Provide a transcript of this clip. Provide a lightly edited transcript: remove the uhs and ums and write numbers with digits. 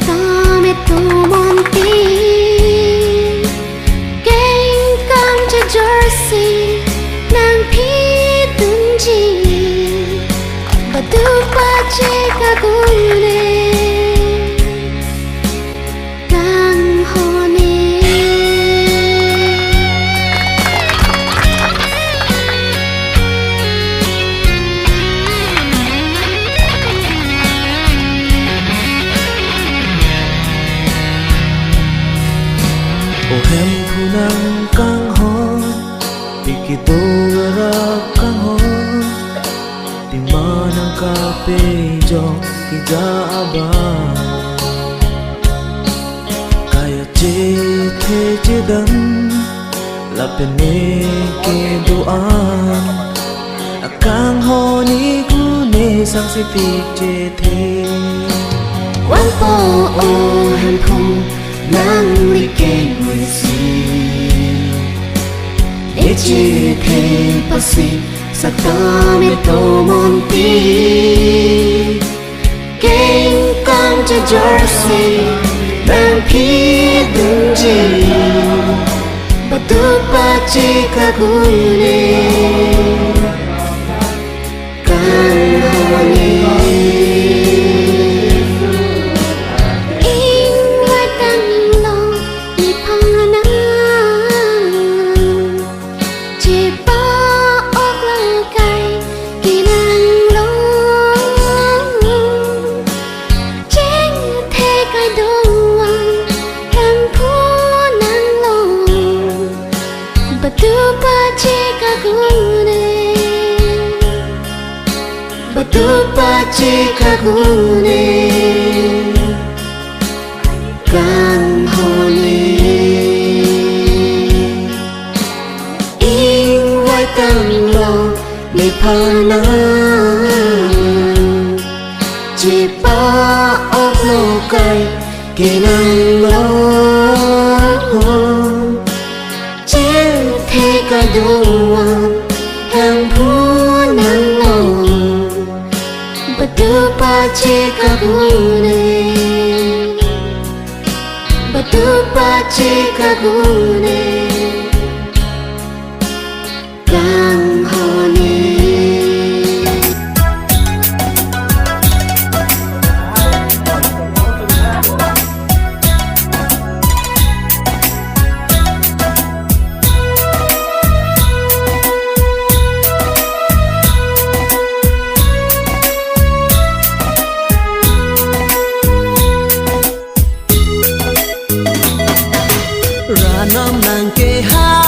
tome tu monti Keng kam cha jersey Nang pi tunji Batu pache kagune Kang hone O hem thu nang kang ho Pikito garak kang ho Di manang kapejo Kida aba Kaya te jedam Lapene ke doan Akang ho ni kune sang si pik te Wan po o hem khung Nang li ke mui si E chi te pasi Sa tome to monti Keng kam cha jersey Nang pi dunji Batu pache kagune Kang hone Batu pache kagune Kang hone Ing wai tang lo Ni pana Chi pa ok lo kai Kinang lo Chen te ka doan Hang pu nang lo Batu pache kagune Batu pache kagune Kang hone Ranam nang ke ha